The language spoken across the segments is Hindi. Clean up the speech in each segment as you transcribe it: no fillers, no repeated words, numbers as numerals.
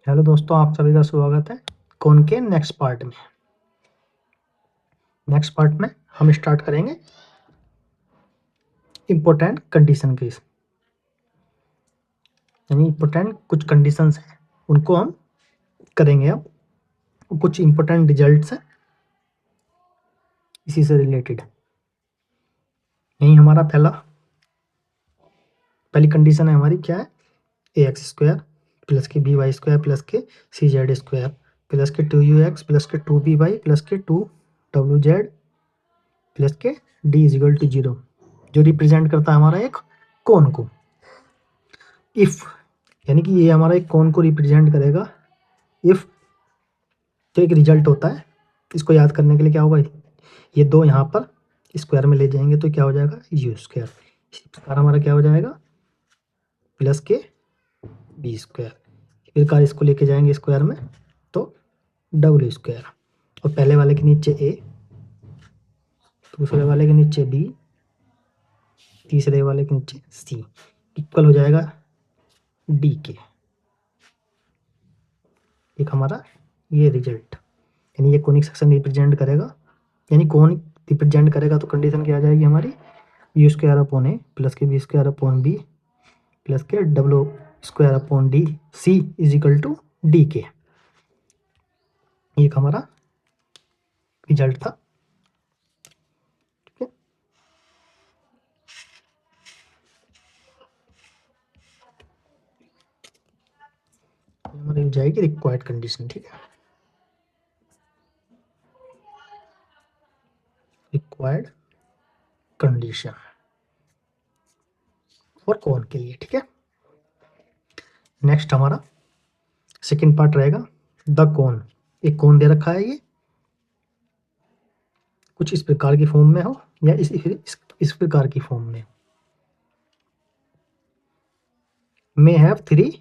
हेलो दोस्तों, आप सभी का स्वागत है कौन के नेक्स्ट पार्ट में। नेक्स्ट पार्ट में हम स्टार्ट करेंगे इम्पोर्टेंट कंडीशन केस, यानी इम्पोर्टेंट कुछ कंडीशंस हैं उनको हम करेंगे। अब कुछ इम्पोर्टेंट रिजल्ट्स हैं इसी से रिलेटेड। यही हमारा पहली कंडीशन है हमारी, क्या है, ए एक्स स्क्वायर प्लस के बी वाई स्क्वायर प्लस के सी जेड स्क्वायर प्लस के 2 u x प्लस के 2 b y प्लस के 2 w z प्लस के d इज इक्वल टू 0, जो रिप्रेजेंट करता है हमारा एक कोन को। इफ यानी कि ये हमारा एक कोन को रिप्रेजेंट करेगा। इफ तो एक रिजल्ट होता है, इसको याद करने के लिए क्या होगा, ये दो यहाँ पर स्क्वायर में ले जाएंगे तो क्या हो जाएगा, यू स्क्वायर। इसी प्रकार हमारा क्या हो जाएगा, प्लस के बी स्क्वायर। इस प्रकार इसको लेके जाएंगे स्क्वायर में तो डब्ल्यू स्क्वायर, और पहले वाले के नीचे ए, दूसरे वाले के नीचे बी, तीसरे वाले के नीचे सी, इक्वल हो जाएगा डी के। एक हमारा ये रिजल्ट, यानी ये कोनिक सेक्शन रिप्रेजेंट करेगा, यानी कोन रिप्रेजेंट करेगा तो कंडीशन क्या आ जाएगी हमारी, U square upon A plus के B square upon B plus के W square upon D C is equal to D के। एक हमारा रिजल्ट था। ठीक है, हमारी हो जाएगी रिक्वायर्ड कंडीशन। ठीक है, रिक्वायर्ड कंडीशन और कोन के लिए। ठीक है, नेक्स्ट हमारा सेकंड पार्ट रहेगा द कोन। एक कोन दे रखा है, ये कुछ इस प्रकार की फॉर्म में हो या इस प्रकार की फॉर्म में। मे have 3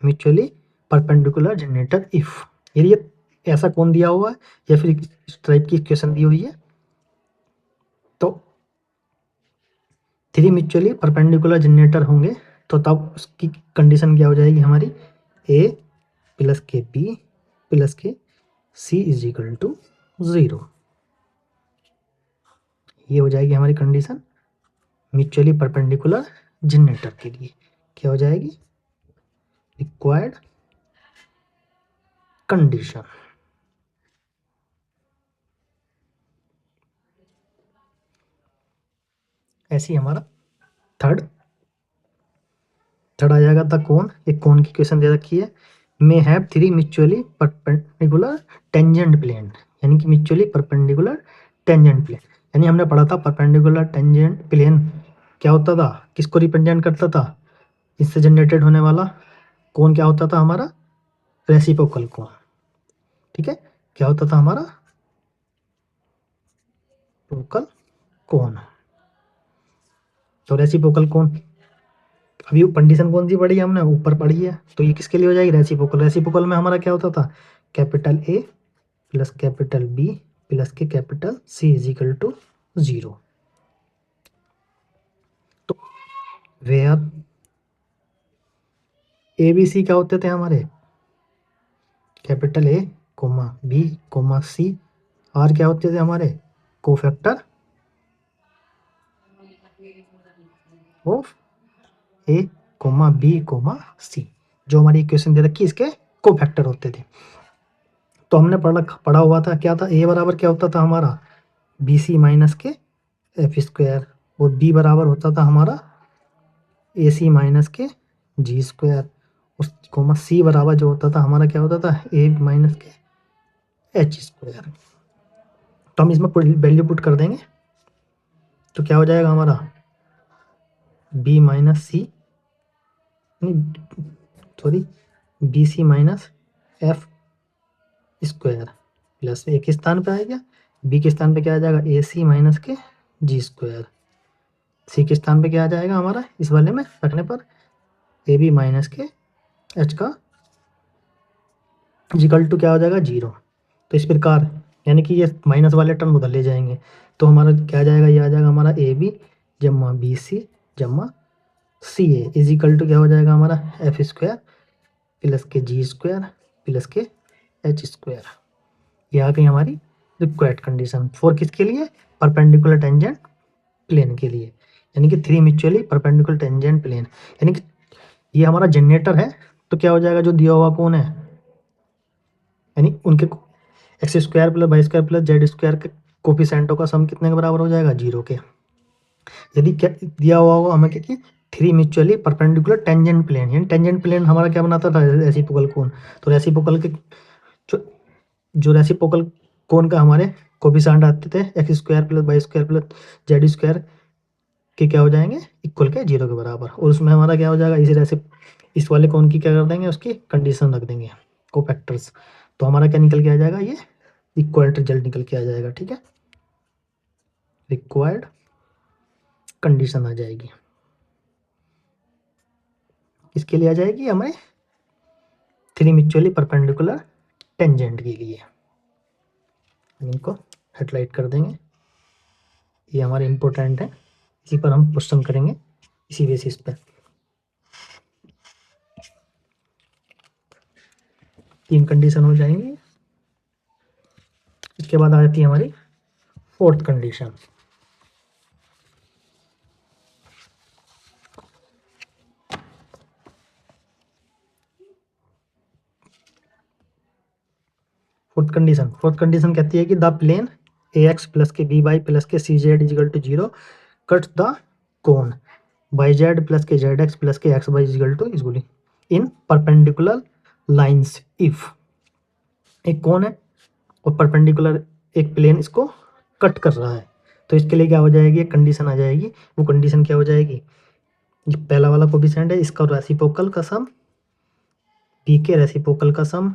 mutually perpendicular generator if, ये ऐसा कौन दिया हुआ है या फिर इस टाइप की इक्वेशन दी हुई है तो 3 म्यूचुअली परपेंडिकुलर जनरेटर होंगे तो तब उसकी कंडीशन क्या हो जाएगी हमारी, ए प्लस के बी प्लस के सी इज इक्वल टू 0। ये हो जाएगी हमारी कंडीशन म्यूचुअली परपेंडिकुलर जनरेटर के लिए। क्या हो जाएगी, रिक्वायर्ड कंडीशन। ऐसी हमारा थर्ड आ जाएगा द कोन। एक कोन की इक्वेशन दे रखी है, may have 3 mutually perpendicular tangent plane, यानी कि म्यूचुअली परपेंडिकुलर टेंजेंट प्लेन। यानी हमने पढ़ा था परपेंडिकुलर टेंजेंट प्लेन क्या होता था, किसको रिप्रेजेंट करता था, इससे जनरेटेड होने वाला कोन क्या होता था हमारा, रेसिप्रोकल कोन। ठीक है, क्या होता था हमारा, रेसिप्रोकल कोन। तो रेसिप्रोकल कोन, अभी कंडीशन कौन सी पढ़ी है हमने, ऊपर पढ़ी है, तो ये किसके लिए हो जाएगी, रेसिप्रोकल। रेसिप्रोकल में हमारा क्या होता था, capital A plus capital B plus के capital C is equal to 0। तो वेयर ए बी सी क्या होते थे हमारे, capital A comma B comma C, are क्या होते थे हमारे, cofactor of A comma B comma C, जो हमारी इक्वेशन दे रखी इसके कोफैक्टर होते थे। तो हमने पढ़ा हुआ था क्या था, ए बराबर क्या होता था हमारा, बी सी माइनस के एफ स्क्वायर, और बी बराबर होता था हमारा ए सी माइनस के जी स्क्वायर, उस कोमा सी बराबर जो होता था हमारा क्या होता था, ए माइनस के एच स्क्वायर। तो हम इसमें वैल्यू पुट कर देंगे तो क्या हो जाएगा हमारा, B minus C, sorry B C minus F square plus A के स्थान पे आएगा, बी के स्थान पे क्या आ जाएगा, ए सी माइनस के जी स्क्वायर, सी के स्थान पे क्या आ जाएगा हमारा, इस वाले में रखने पर ए बी माइनस के एच का इक्वल टू क्या हो जाएगा, 0। तो इस प्रकार यानी कि ये माइनस वाले टर्म उधर ले जाएंगे तो हमारा क्या आ जाएगा, ये आ जाएगा हमारा ए बी जमा बी सी जमा सी ए इज इक्वल टू क्या हो जाएगा हमारा, एफ स्क्वायर प्लस के जी स्क्वायर प्लस के एच स्क्वायर। ये आ गई हमारी रिक्वायर्ड कंडीशन फॉर किसके लिए, परपेंडिकुलर टेंजेंट प्लेन के लिए, यानी कि 3 म्यूचुअली परपेंडिकुलर टेंजेंट प्लेन। यानी कि ये हमारा जनरेटर है, तो क्या हो जाएगा, जो दिया हुआ कौन है, यानी उनके x square plus y square plus z square के कोफिशिएंटों का सम कितने के बराबर हो जाएगा, 0 के। यदि क्या दिया हुआ होगा हमें कि 3 म्यूचुअली परपेंडिकुलर टेंजेंट प्लेन, यानी टेंजेंट प्लेन हमारा क्या बनाता था, रेसिप्रोकल कोण। तो रेसिप्रोकल के जो जो रेसिप्रोकल कोण का हमारे कोफिशिएंट आते थे, x square plus y square plus z square के क्या हो जाएंगे, इक्वल के 0 के बराबर। और उसमें हमारा क्या हो जाएगा, इस वाले कोण की क्या कर देंगे, उसकी कंडीशन रख देंगे, कोफैक्टर्स। तो हमारा क्या निकल के आ जाएगा, ये इक्वल रिजल्ट निकल के आ जाएगा। ठीक है, रिक्वायर्ड कंडीशन आ जाएगी, इसके लिए आ जाएगी हमें 3 म्यूचुअली परपेंडिकुलर टेंजेंट के लिए। इनको हेडलाइट कर देंगे, ये हमारे इम्पोर्टेंट है, इसी पर हम क्वेश्चन करेंगे, इसी बेसिस पे। 3 कंडीशन हो जाएंगी। इसके बाद आ जाती है हमारी 4th कंडीशन। फोर्थ कंडीशन कहती है कि the plane A X plus के बी वाई प्लस के सी Z is equal to 0 cut the cone Y Z plus के जेड एक्स प्लस के X Y is equal to is equally in perpendicular lines if. एक कोन है और परपेंडिकुलर एक प्लेन इसको कट कर रहा है, तो इसके लिए क्या हो जाएगी, एक कंडीशन आ जाएगी। वो कंडीशन क्या हो जाएगी, ये पहला वाला कोफिशिएंट है, इसका रेसिप्रोकल का सम, बी के रेसिप्रोकल का सम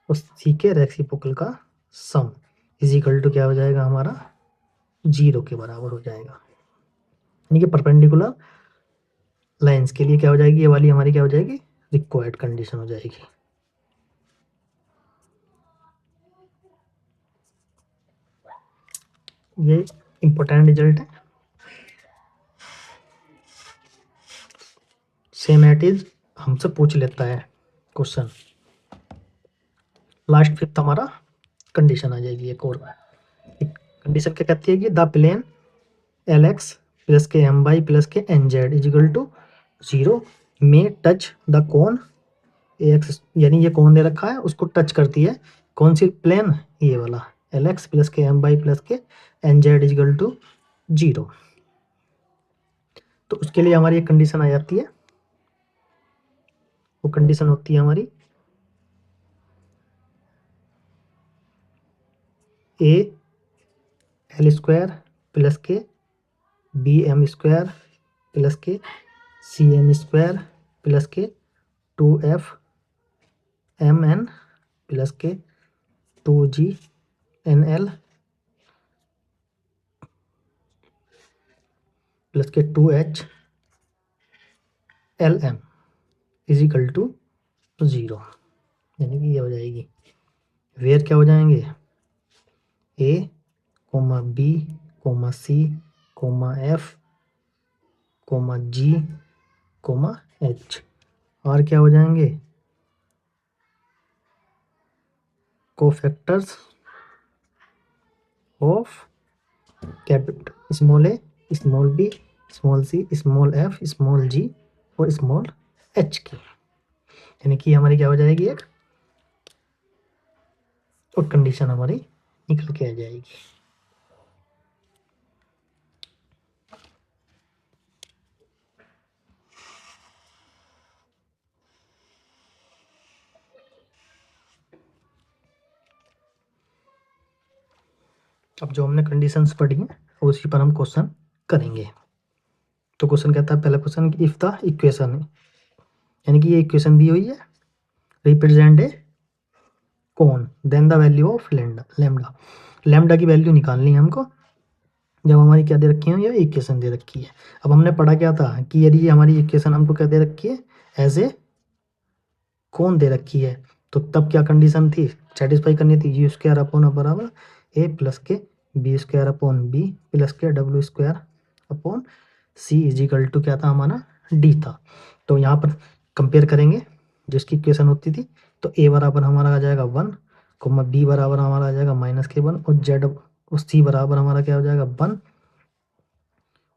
और सी के रेसिप्रोकल का सम इज इक्वल टू क्या हो जाएगा, हमारा 0 के बराबर हो जाएगा। यानी कि परपेंडिकुलर लाइंस के लिए क्या हो जाएगी, ये वाली हमारी क्या हो जाएगी, रिक्वायर्ड कंडीशन हो जाएगी। ये इंपॉर्टेंट रिजल्ट है, सेम एट इज हमसे पूछ लेता है क्वेश्चन। लास्ट 5th हमारा कंडीशन आ जाएगी एक और। कंडीशन क्या कहती है कि the plane l x plus k m y plus k n z is equal to 0 में touch the cone a x, यानी ये कोन दे रखा है, उसको टच करती है कौन सी प्लेन, ये वाला L x plus k m y plus k n z is equal to 0। तो उसके लिए हमारी एक कंडीशन आ जाती है, वो कंडीशन होती है हमारी ए एल स्क्वायर प्लस के बी एम स्क्वायर प्लस के सी एम स्क्वायर प्लस के 2f एम एन प्लस के 2g एन एल प्लस के 2h L M is equal to 0। यानी कि ये हो जाएगी, वेयर क्या हो जाएंगे, A comma B comma C comma F comma G comma H, और क्या हो जाएंगे, cofactors of capital small A small B small C small F small G और स्मॉल एच की। यानी कि हमारी क्या हो जाएगी, एक और कंडीशन हमारी निकल के आ जाएगी। अब जो हमने कंडीशंस पढ़ी हैं उसी पर हम क्वेश्चन करेंगे। तो क्वेश्चन कहता है, पहला क्वेश्चन, इफ द इक्वेशन, यानी कि ये इक्वेशन दी हुई है, represent a cone then the value of lambda. Lambda की वैल्यू निकालनी है हमको, जब हमारी क्या दे रखी है, ये इक्वेशन दे रखी है। अब हमने पढ़ा क्या था कि यदि हमारी इक्वेशन हमको क्या दे रखी है, एज ए कोन दे रखी है, तो तब क्या कंडीशन थी, सेटिस्फाई करनी थी, यू स्क्वायर अपॉन बराबर ए प्लस के B square upon B plus के W square upon C is equal to क्या था हमारा, डी था। तो यहाँ पर कंपेयर करेंगे जिसकी इक्वेशन होती थी, तो ए बराबर हमारा आ जाएगा 1, कोमा बी बराबर हमारा आ जाएगा -k1, और जेड और सी बराबर हमारा क्या हो जाएगा 1,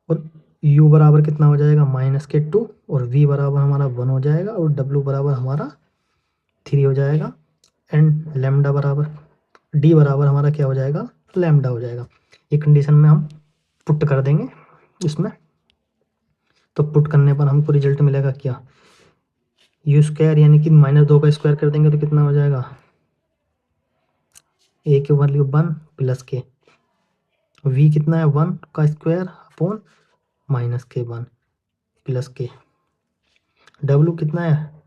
और u बराबर कितना हो जाएगा -k2, और v बराबर हमारा 1 हो जाएगा, और w बराबर हमारा 3 हो जाएगा, एंड लैम्डा बराबर d बराबर हमारा क्या हो जाएगा, लैम्डा हो जाएगा। ये कंडीशन में हम पुट कर देंगे इसमें, तो पुट करने पर हमको रिजल्ट मिलेगा क्या, u² यानी कि -2 का स्क्वायर कर देंगे तो कितना हो जाएगा, a की वैल्यू 1 प्लस k, v कितना है 1 का square upon -k1 plus k, w कितना है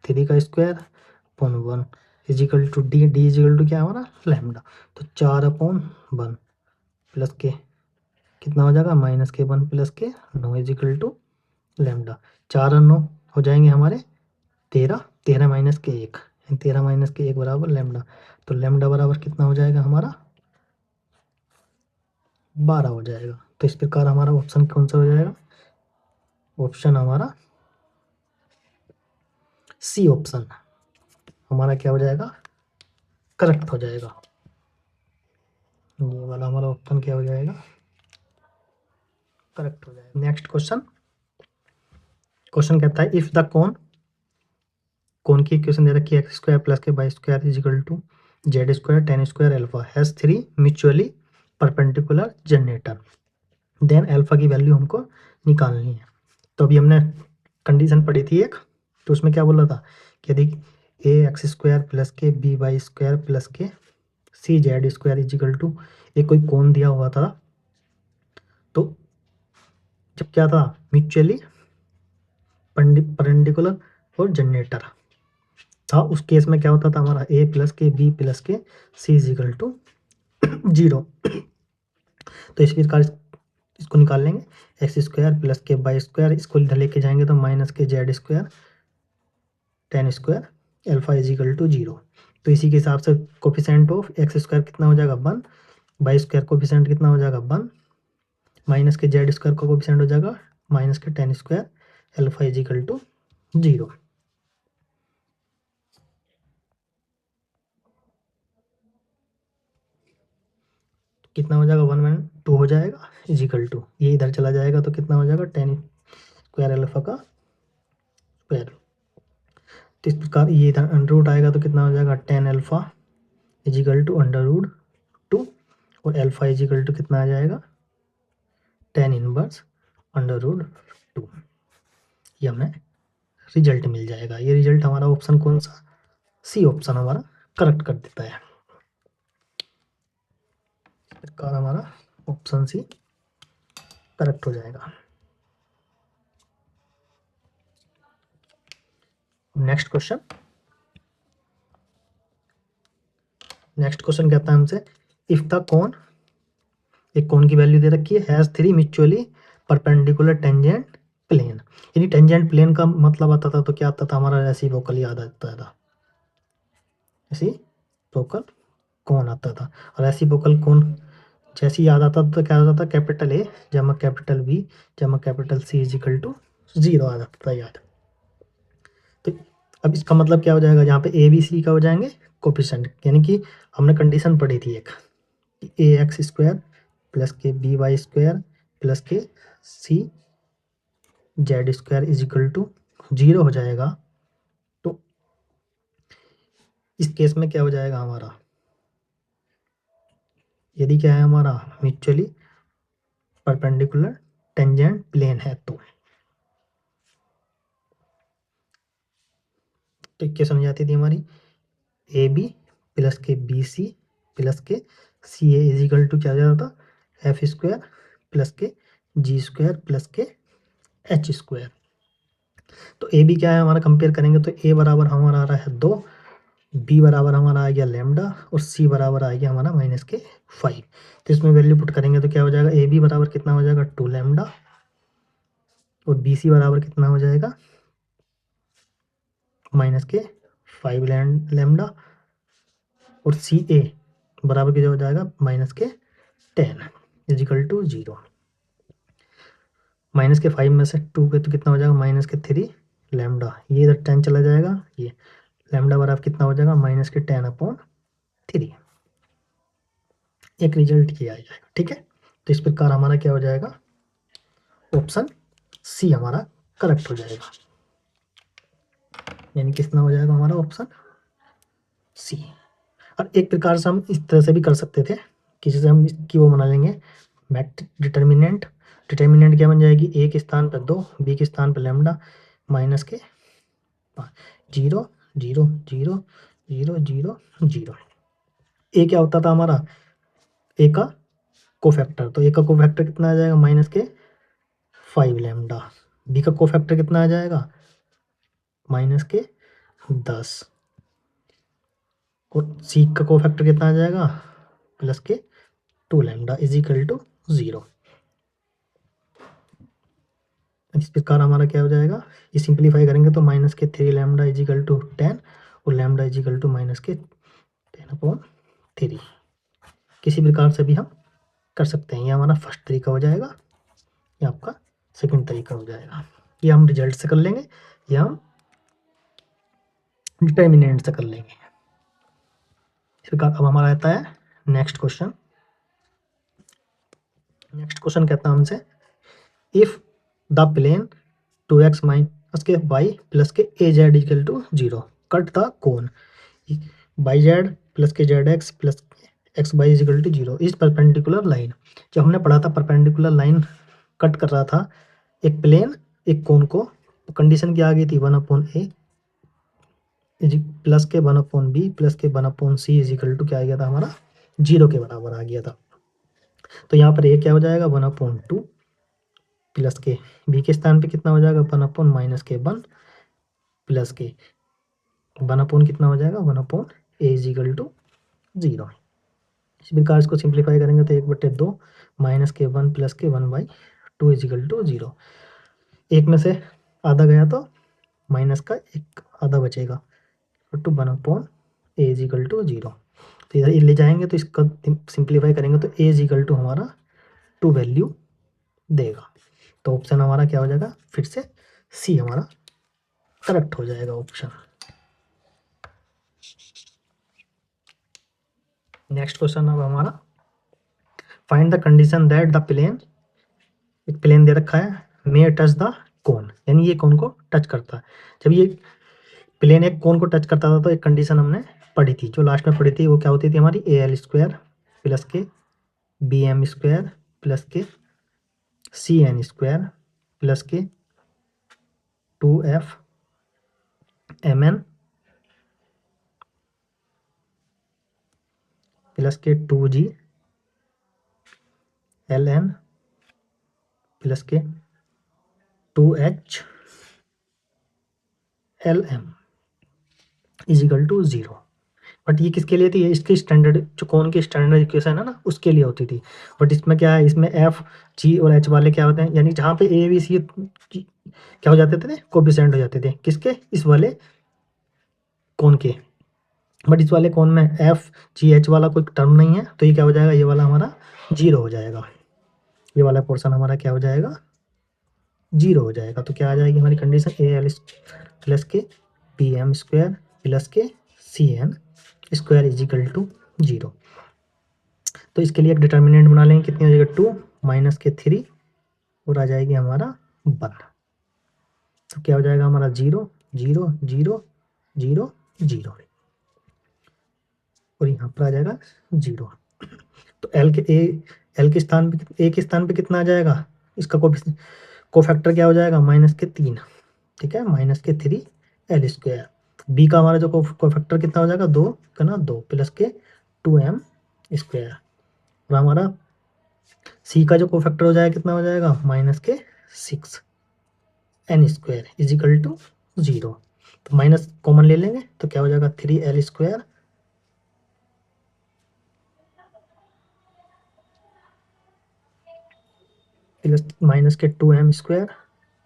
3 का square upon 1 equal to d, d equal to क्या है हमारा लैम्डा, तो 4/1 प्लस के कितना हो जाएगा -k1 प्लस के 9 इजिकल टू लैम्डा, 4 और 9 हो जाएंगे हमारे 13, 13 माइनस के 1, 13 माइनस के 1 बराबर लैम्डा, तो लैम्डा बराबर कितना हो जाएगा हमारा 12 हो जाएगा। तो इस प्रकार हमारा ऑप्शन कौन सा हो जाएगा, ऑप्शन हमारा सी ऑप्शन हमारा क्या हो जाएगा, करेक्ट हो जाएगा। ये वाला हमारा ऑप्शन क्या हो जाएगा, करेक्ट हो जाएगा। नेक्स्ट क्वेश्चन, क्वेश्चन कहता है इफ द कोन की इक्वेशन दे रखी है x² plus k y² equal to z² tan square alpha has 3 mutually perpendicular generator, then alpha की वैल्यू हमको निकालनी है। तो अभी हमने कंडीशन पढ़ी थी एक, तो उसमें क्या बोला था कि यदि ax² प्लस के by² प्लस के cz² इजिकल टू एक कोई कोण दिया हुआ था, तो जब क्या था म्यूचुअली परपेंडिकुलर और जनरेटर था, उस केस में क्या होता था हमारा a प्लस के b प्लस के c इजिकल टू 0। तो इस प्रकार इसको निकाल लेंगे, x² प्लस के y², इसको इधर लेके जाएंगे तो -k(z²) tan square alpha equal to 0। तो इसी के हिसाब से कोफिशिएंट ऑफ x² कितना हो जाएगा 1, y² कोफिशिएंट कितना हो जाएगा 1, -k(z²) का कोफिशिएंट हो जाएगा -k tan² alpha equal to 0। कितना हो जाएगा 1 - 2 हो जाएगा इजिकल टू, ये इधर चला जाएगा तो कितना हो जाएगा tan² अल्फा का स्क्वायर। तो इस प्रकार ये इधर अंडर आएगा तो कितना हो जाएगा tan अल्फा इजिकल टू √2, और अल्फा इजिकल टू कितना आ जाएगा tan इनवर्स √2। ये हमें रिजल्ट मिल जाएगा। ये रिजल्ट हमारा ऑप्शन कौन सा, सी ऑप्शन हमारा करेक्ट कर देता है। इस प्रकार हमारा ऑप्शन सी करेक्ट हो जाएगा। नेक्स्ट क्वेश्चन, नेक्स्ट क्वेश्चन कहता है हमसे इफ द कोन, एक कोन की वैल्यू दे रखी है has 3 mutually perpendicular tangent plane, यानी टेंजेंट प्लेन का मतलब आता था तो क्या आता था हमारा रेसिप्रोकल याद आता था, रेसिप्रोकल कोन आता था, और रेसिप्रोकल कोन जैसे याद आता था तो क्या होता था कैपिटल ए जमा कैपिटल बी जमा कैपिटल सी इजिकल टू 0 आ जाता था याद। तो अब इसका मतलब क्या हो जाएगा, जहाँ पे ए बी सी का हो जाएंगे कोफिशिएंट, यानी कि हमने कंडीशन पढ़ी थी एक, ax² प्लस के by² प्लस के cz² इजिकल टू 0 हो जाएगा। तो इस केस में क्या हो जाएगा हमारा, यदि क्या है हमारा म्यूचुअली परपेंडिकुलर टेंजेंट प्लेन है तो इक्वेशन हो जाती थी हमारी ए बी प्लस के बी सी प्लस के सी ए इजिकल टू क्या हो जाता था f² प्लस के g² प्लस के h²। तो ए बी क्या है हमारा कंपेयर करेंगे तो ए बराबर हमारा आ रहा है 2, बी बराबर हमारा आ गया लैम्डा, और सी बराबर आ गया हमारा -k5। तो इसमें वैल्यू पुट करेंगे तो क्या हो जाएगा, ए बी बराबर कितना हो जाएगा 2 लैम्डा, और बी सी बराबर कितना हो जाएगा -k5 लैम्डा, और सी ए बराबर क्या हो जाएगा -k10 इजिकल टू 0। -k5 में से 2 के तो कितना हो जाएगा -k3 लैम्डा, ये इधर 10 चला जाएगा, ये लैम्डा बराबर कितना हो जाएगा -10/3। एक रिजल्ट ये आ जाएगा। ठीक है, तो इस प्रकार हमारा क्या हो जाएगा, ऑप्शन सी हमारा करेक्ट हो जाएगा, यानी कितना हो जाएगा हमारा ऑप्शन सी। और एक प्रकार से हम इस तरह से भी कर सकते थे, किसी से हम इसकी वो बना लेंगे मैट्रिक्स डिटर्मिनेंट। डिटर्मिनेंट क्या बन जाएगी, ए के स्थान पर 2, बी के स्थान पर लैम्डा माइनस के 0 0 0 0 0 0। ए क्या होता था हमारा, ए का कोफैक्टर, तो ए का कोफैक्टर कितना आ जाएगा -5 लैम्डा। बी का कोफैक्टर कितना आ जाएगा -10। और सी का कोफैक्टर कितना आ जाएगा +2 लैम्डा इज इक्वल टू 0। इस प्रकार हमारा क्या हो जाएगा, ये सिंप्लीफाई करेंगे तो -3 लैम्डा इज इक्वल टू 10 और लैम्डा इज इक्वल टू -10/3। किसी प्रकार से भी हम कर सकते हैं। ये हमारा फर्स्ट तरीका हो जाएगा, ये आपका सेकंड तरीका हो जाएगा। ये हम रिजल्ट से कर लेंगे, या हम डिटर्मिनेंट से कर लेंगे। इस प्रकार अब हमारा आता है नेक्स्ट क्वेश्चन। नेक्स्ट क्वेश्चन कहता है हमसे, if the plane 2x minus k y plus k az equal to 0 cut the cone yz plus k zx plus x Y is equal to 0 इस परपेंडिकुलर लाइन। जब हमने पढ़ा था परपेंडिकुलर लाइन कट कर रहा था एक प्लेन एक कोन को, तो कंडीशन क्या आ गई थी 1/a प्लस के 1/b प्लस के 1/c इजिकल टू क्या आ गया था हमारा 0 के बराबर आ गया था। तो यहाँ पर a क्या हो जाएगा 1/2 प्लस के b के स्थान पे कितना हो जाएगा 1/-1 प्लस के 1/ कितना हो जाएगा 1/a इजिकल टू 0। इस प्रकार इसको सिंप्लीफाई करेंगे तो 1/2 -1 प्लस के 1/2 इजिकल टू 0। एक में से आधा गया तो माइनस का एक आधा बचेगा टू 1/a इजिकल टू 0। तो इधर ले जाएंगे तो इसका सिंप्लीफाई करेंगे तो a इजिकल टू हमारा 2 वैल्यू देगा। तो ऑप्शन हमारा क्या हो जाएगा, फिर से सी हमारा करेक्ट हो जाएगा ऑप्शन। नेक्स्ट क्वेश्चन अब हमारा, find the condition that the plane, एक प्लेन दे रखा है मे टच द कोन, यानी ये कोन को टच करता है। जब ये प्लेन एक कोन को टच करता था तो एक कंडीशन हमने पढ़ी थी, जो लास्ट में पढ़ी थी वो क्या होती थी हमारी al² प्लस के bm² प्लस के cn² प्लस के 2f प्लस के 2g ln प्लस के 2h lm is equal to 0। But ये किसके लिए थी, ये इसकी स्टैंडर्ड जो कौन की स्टैंडर्ड इक्वेशन है ना उसके लिए होती थी। बट इसमें क्या है, इसमें एफ जी और एच वाले क्या होते हैं, यानी जहाँ पे ए बी सी क्या हो जाते थे कोफिशिएंट हो जाते थे किसके, इस वाले कौन के। बट इस वाले कौन में एफ जी एच वाला कोई टर्म नहीं है, तो ये क्या हो जाएगा, ये वाला हमारा 0 हो जाएगा। ये वाला पोर्शन हमारा क्या हो जाएगा 0 हो जाएगा। तो क्या आ जाएगी हमारी कंडीशन al प्लस के bm² प्लस के cn² इजिकल टू 0। तो इसके लिए एक डिटर्मिनेंट बना लेंगे, कितनी हो जाएगी 2 माइनस के 3 और आ जाएगी हमारा 1। तो क्या हो जाएगा हमारा 0 0 0 0 0 और यहाँ पर आ जाएगा 0। तो एल के स्थान पे ए के स्थान पे कितना आ जाएगा, इसका कोफैक्टर क्या हो जाएगा -3। ठीक है, -3l²। बी का हमारा जो कोफैक्टर कितना हो जाएगा 2 का ना 2 प्लस के 2m²। और हमारा सी का जो कोफैक्टर हो जाएगा कितना हो जाएगा -6n² इजिकल टू 0। तो माइनस कॉमन ले लेंगे तो क्या हो जाएगा 3l² प्लस माइनस के 2m²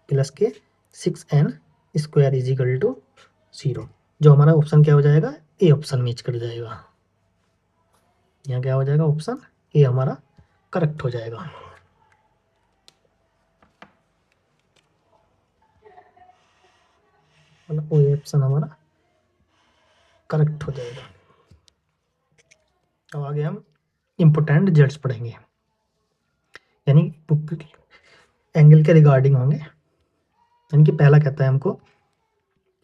प्लस के 6n² इजिकल टू 0। जो हमारा ऑप्शन क्या हो जाएगा, ए ऑप्शन मैच कर जाएगा। यहाँ क्या हो जाएगा ऑप्शन ए हमारा करेक्ट हो जाएगा। मतलब वो ऑप्शन हमारा करेक्ट हो जाएगा। अब आगे हम इम्पोर्टेंट रिजल्ट्स पढ़ेंगे, यानी एंगल के रिगार्डिंग होंगे। यानी कि पहला कहता है हमको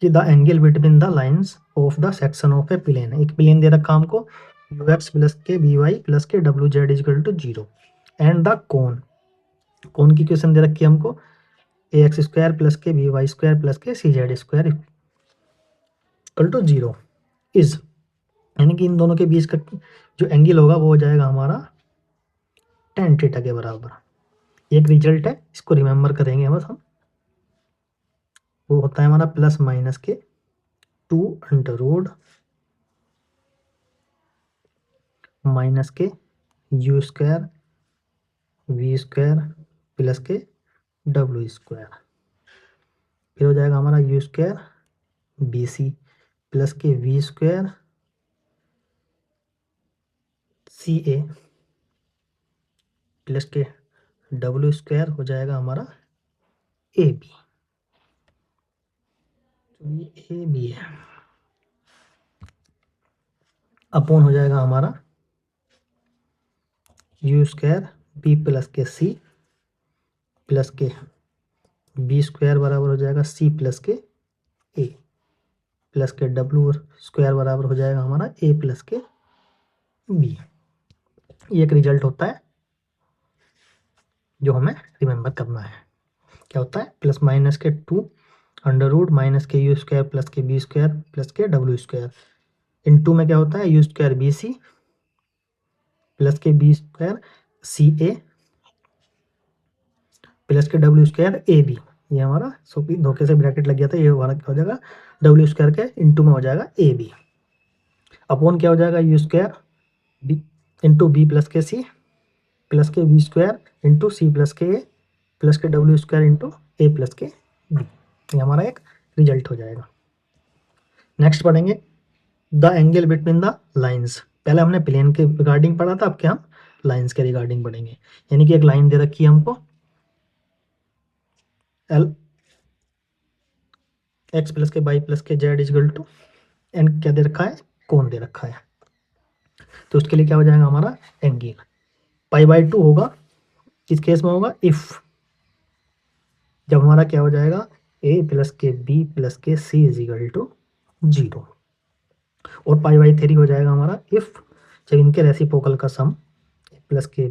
कि the angle between the lines of the section of a plane. एक प्लेन दे रखा हमको यू एक्स प्लस के बी वाई प्लस के डब्ल्यू z is equal to 0 and the cone. Cone की इक्वेशन दे रखी है हमको ए एक्स स्क्वायर प्लस के बी वाई स्क्वायर प्लस के सी z square equal to 0 is, यानी कि इन दोनों के बीच का जो एंगल होगा वो हो जाएगा हमारा tan थीटा के बराबर। एक रिजल्ट है, इसको रिमेंबर करेंगे बस हम। वो होता है हमारा प्लस माइनस के 2 अंडर रूट माइनस के u square v square plus के डब्ल्यू स्क्वायर। फिर हो जाएगा हमारा u square b c plus के v square c a plus के डब्ल्यू स्क्वायर हो जाएगा हमारा ए बी। तो ये ए बी है, अपॉन हो जाएगा हमारा यू स्क्वायर बी प्लस के सी प्लस के बी स्क्वायर बराबर हो जाएगा सी प्लस के ए प्लस के डब्ल्यू स्क्वायर बराबर हो जाएगा हमारा ए प्लस के बी। ये एक रिजल्ट होता है जो हमें रिमेंबर करना है। क्या होता है प्लस माइनस के 2 अंडर रूट माइनस के यू स्क्वायर प्लस के बी स्क्वायर प्लस के डब्ल्यू स्क्वायर। इन टू में क्या होता है u square b c plus के B square c a plus के डब्ल्यू स्क्वायर ए बी। ये हमारा सोपी धोखे से ब्रैकेट लग गया था, ये हमारा क्या हो जाएगा डब्ल्यू स्क्वायर के इंटू में हो जाएगा ए बी अपॉन क्या हो जाएगा u square b into b plus के सी प्लस के B square into c plus के ए प्लस के W square into a plus के बी। ये हमारा एक रिजल्ट हो जाएगा। नेक्स्ट पढ़ेंगे the angle between the lines. पहले हमने प्लेन के रिगार्डिंग पढ़ा था, अब क्या हम लाइंस के रिगार्डिंग पढ़ेंगे। यानी कि एक लाइन दे रखी है हमको एल एक्स प्लस के वाई प्लस के जेड इजगल टू एंड क्या दे रखा है कोण दे रखा है। तो उसके लिए क्या हो जाएगा हमारा एंगल π/2 होगा। किस केस में होगा इफ जब हमारा क्या हो जाएगा ए प्लस के बी प्लस के सी इजिकल टू 0 और π/3 हो जाएगा हमारा इफ जब इनके रेसिप्रोकल का सम प्लस के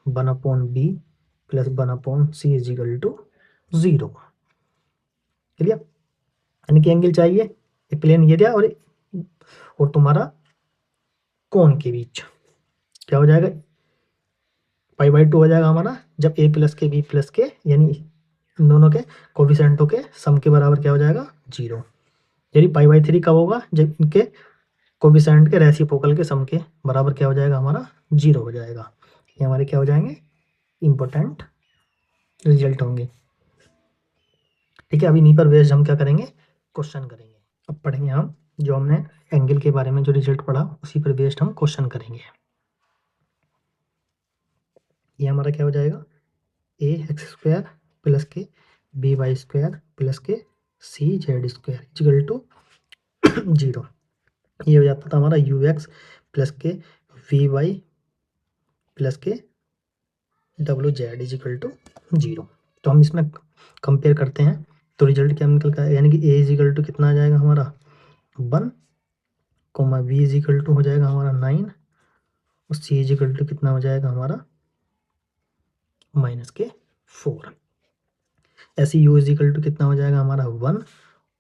1/b plus 1/c is equal to 0। Clear, यानी कि एंगल चाहिए एक प्लेन एरिया और तुम्हारा कोण के बीच क्या हो जाएगा π/2 हो जाएगा हमारा जब a प्लस के b प्लस के यानी इन दोनों के कोफिशिएंटों के सम के बराबर क्या हो जाएगा 0। यानी π/3 कब होगा जब इनके कोफिशिएंट के रेसिप्रोकल के सम के बराबर क्या हो जाएगा हमारा 0 हो जाएगा। ये हमारे क्या हो जाएंगे इंपॉर्टेंट रिजल्ट होंगे। ठीक है, अभी इन्हीं पर बेस्ड हम क्या करेंगे क्वेश्चन करेंगे। अब पढ़ेंगे हम जो हमने एंगल के बारे में जो रिजल्ट पढ़ा उसी पर बेस्ड हम क्वेश्चन करेंगे। ये हमारा क्या हो जाएगा ए एक्स स्क्वायर प्लस के बी वाई स्क्वायर प्लस के सी जेड स्क्वायर इक्वल टू 0। ये हो जाता था हमारा यू एक्स प्लस के वी वाई प्लस के डब्ल्यू जेड इक्वल टू 0। तो हम इसमें कंपेयर करते हैं तो रिजल्ट क्या निकलता है, यानी कि ए इक्वल टू कितना आ जाएगा हमारा 1 कोमा बी इक्वल टू हो जाएगा हमारा 9 और सी इक्वल टू कितना हो जाएगा हमारा -4। ऐसे यू इक्वल टू कितना हो जाएगा हमारा 1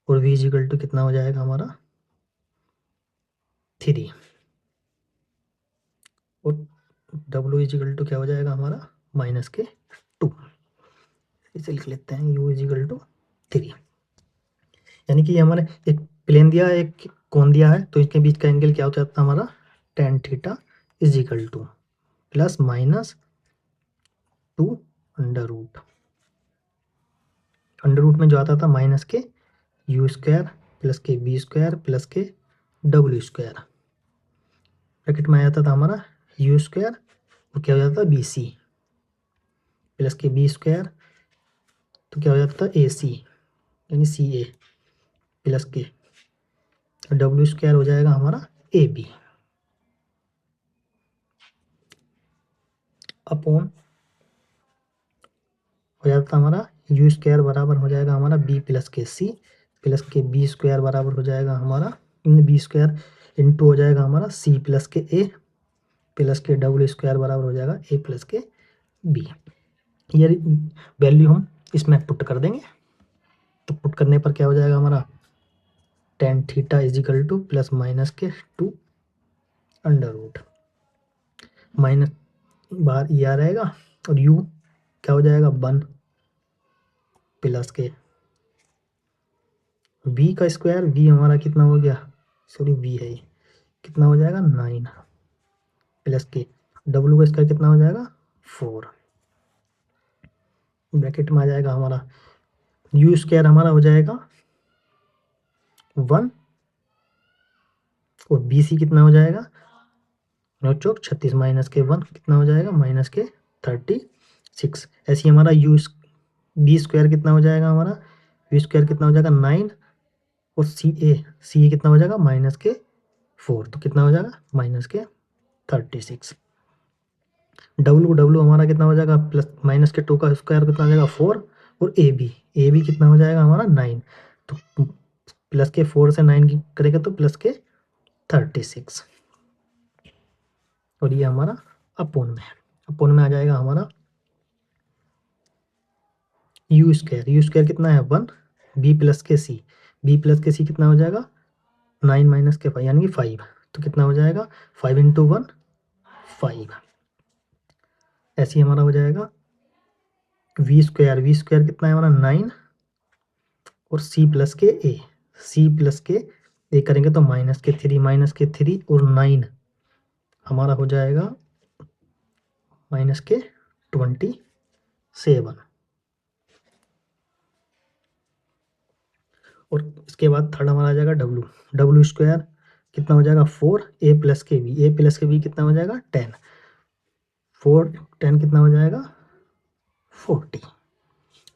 और v इक्वल टू कितना हो जाएगा हमारा 3 और w इक्वल टू क्या हो जाएगा हमारा -2। इसे लिख लेते हैं u इक्वल टू 3। यानी कि ये हमारे एक प्लेन दिया है एक कोण दिया है तो इसके बीच का एंगल क्या हो जाता है हमारा tan theta is equal to plus minus 2 under root में जो आता था माइनस के यू स्क्वायर प्लस के बी स्क्वायर प्लस के डब्ल्यू स्क्वायर ब्रैकेट में आ जाता था हमारा यू स्क्वायर और क्या हो जाता था बी सी प्लस के बी स्क्वायर तो क्या हो जाता था ए सी यानी सी ए प्लस के डब्ल्यू स्क्वायर हो जाएगा हमारा ए बी अपॉन हो जाता हमारा यू स्क्वायर बराबर हो जाएगा हमारा बी प्लस के बी स्क्वायर बराबर हो जाएगा हमारा बी स्क्वायर इंटू हो जाएगा हमारा सी प्लस के ए प्लस के डब्ल्यू स्क्वायर बराबर हो जाएगा ए प्लस के बी। ये वैल्यू हम इसमें पुट कर देंगे, तो पुट करने पर क्या हो जाएगा हमारा tan theta is equal to plus minus के 2 अंडर रूट माइनस बाहर ये आ रहेगा और यू क्या हो जाएगा 1 प्लस के v का स्क्वायर v हमारा कितना हो गया, सॉरी v है ये, कितना हो जाएगा 9 प्लस के w का स्क्वायर कितना हो जाएगा 4 ब्रैकेट में आ जाएगा हमारा u स्क्वायर हमारा हो जाएगा 1 और bc कितना हो जाएगा 9 चौक 36 माइनस के 1 कितना हो जाएगा माइनस के 36। ऐसे ही हमारा बी स्क्वायर कितना हो जाएगा हमारा वी स्क्वायर कितना हो जाएगा 9 और सी ए कितना हो जाएगा माइनस के 4, तो कितना हो जाएगा माइनस के 36। डब्ल्यू हमारा कितना हो जाएगा प्लस माइनस के 2 का स्क्वायर कितना हो जाएगा 4 और ए बी कितना हो जाएगा हमारा 9, तो प्लस के 4 से 9 की करेगा तो प्लस के 36 और ये हमारा अपोन में आ जाएगा हमारा यू स्क्वायर कितना है 1 बी प्लस के सी कितना हो जाएगा 9 माइनस के 5 यानी कि 5, तो कितना हो जाएगा 5 इंटू 1 5। ऐसे ही हमारा हो जाएगा वी स्क्वायर कितना है हमारा 9 और सी प्लस के ए करेंगे तो माइनस के 3 और 9 हमारा हो जाएगा माइनस के 27 और इसके बाद थर्ड हमारा आ जाएगा डब्ल्यू स्क्वायर कितना हो जाएगा 4 ए प्लस के बी कितना हो जाएगा 10 कितना हो जाएगा 40।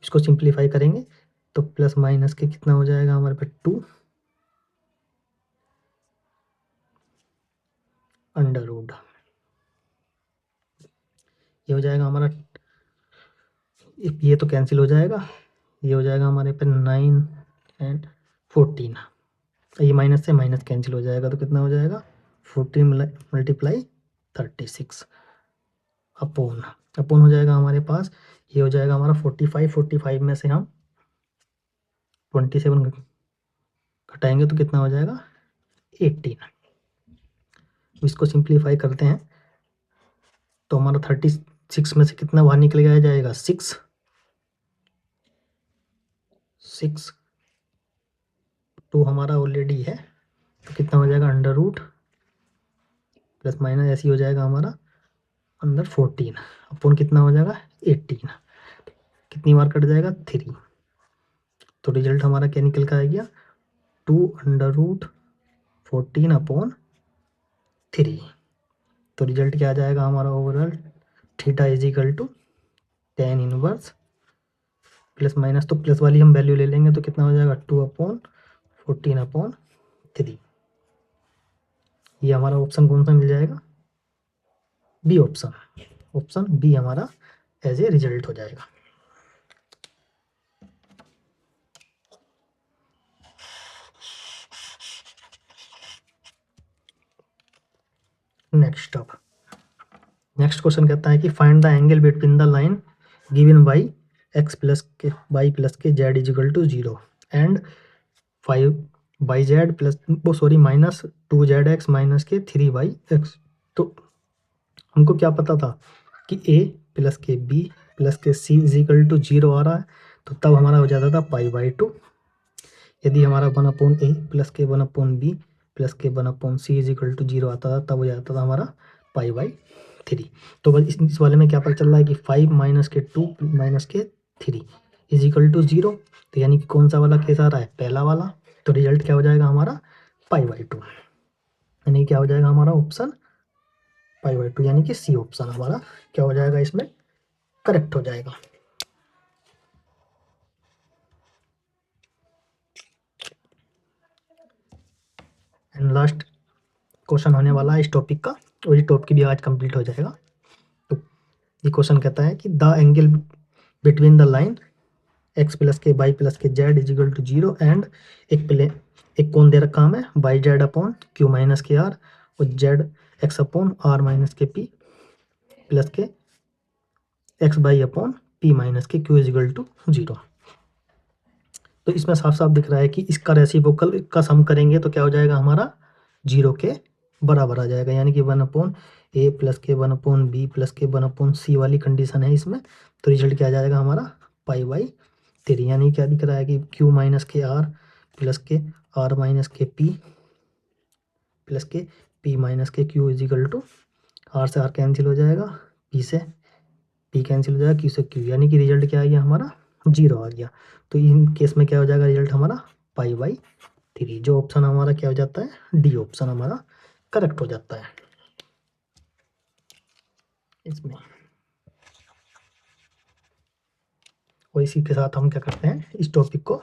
इसको सिंप्लीफाई करेंगे तो प्लस माइनस के कितना हो जाएगा हमारे पे 2 अंडर रूट ये हो जाएगा हमारा, ये तो कैंसिल हो जाएगा, ये हो जाएगा हमारे पे 9 एंड 14, ये माइनस से माइनस कैंसिल हो जाएगा तो कितना हो जाएगा 14 मल्टीप्लाई 36 अपोन हो जाएगा हमारे पास, ये हो जाएगा हमारा 45 में से हम 27 घटाएंगे तो कितना हो जाएगा 18। इसको सिंप्लीफाई करते हैं तो हमारा 36 में से कितना बाहर निकल जाएगा 6 तो हमारा ऑलरेडी है, तो कितना हो जाएगा अंडर रूट प्लस माइनस ऐसे ही हो जाएगा हमारा अंदर 14 अपोन कितना हो जाएगा 18, कितनी बार कट जाएगा 3, तो रिजल्ट हमारा क्या निकल कर आ गया 2 अंडर रूट 14 अपॉन 3। तो रिजल्ट क्या आ जाएगा हमारा overall theta is equal to tan inverse plus minus, तो प्लस वाली हम वैल्यू ले लेंगे तो कितना हो जाएगा 2 अपॉन 14 अपॉन 3। ये हमारा ऑप्शन कौन सा मिल जाएगा बी ऑप्शन बी हमारा एज ए रिजल्ट हो जाएगा। नेक्स्ट क्वेश्चन कहता है कि find the angle between the line given by x plus के वाई प्लस के z is equal to 0 and 5 y z plus minus 2 z x minus के 3 बाई एक्स। तो हमको क्या पता था कि ए प्लस के बी प्लस के सी इज इक्वल टू 0 आ रहा है, तो तब हमारा हो जाता था पाई बाई 2। यदि हमारा 1 अपॉन ए प्लस के 1 अपॉन बी प्लस के 1 upon c is equal to 0 आता था, तब हो जाता था हमारा पाई बाई 3। तो बस इस वाले में क्या पता चल रहा है कि 5 माइनस के 2 माइनस के 3 इज इक्वल टू 0, तो यानी कि कौन सा वाला केस आ रहा है पहला वाला, तो रिजल्ट क्या हो जाएगा हमारा पाई बाई 2, यानी क्या हो जाएगा हमारा ऑप्शन पाई बाई 2, यानी कि सी ऑप्शन हमारा क्या हो जाएगा इसमें करेक्ट हो जाएगा। लास्ट क्वेश्चन होने वाला है इस टॉपिक का, और ये टॉपिक भी आज कंप्लीट हो जाएगा। तो ये क्वेश्चन कहता है कि the angle between the line x plus के वाई प्लस के z is equal to 0 and एक कोण दे रखा हमें y z upon q minus के आर और z x upon r minus के पी प्लस के x y upon p minus के क्यू इज इक्वल टू 0। तो इसमें साफ साफ दिख रहा है कि इसका रेसिप्रोकल का सम करेंगे तो क्या हो जाएगा हमारा 0 के बराबर आ जाएगा, यानी कि 1 अपॉन ए प्लस के 1 अपॉन बी प्लस के 1 अपॉन सी वाली कंडीशन है इसमें। तो रिजल्ट क्या आ जाएगा हमारा पाई बाई 3, यानी क्या दिख रहा है कि क्यू माइनस के आर प्लस के आर माइनस के पी प्लस के पी माइनस के q is equal to r से आर कैंसिल हो जाएगा, पी से पी कैंसिल हो जाएगा, क्यू से क्यू, यानी कि रिजल्ट क्या आ गया हमारा 0 आ गया। तो इन केस में क्या हो जाएगा रिजल्ट हमारा पाई बाई 3, जो ऑप्शन हमारा क्या हो जाता है डी ऑप्शन हमारा करेक्ट हो जाता है इसमें। और इसी के साथ हम क्या करते हैं इस टॉपिक को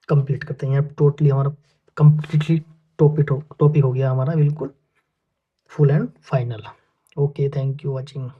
कंप्लीट करते हैं। यहाँ टोटली हमारा कंप्लीटली टॉपिक हो गया हमारा बिल्कुल full and final. Okay, thank you watching.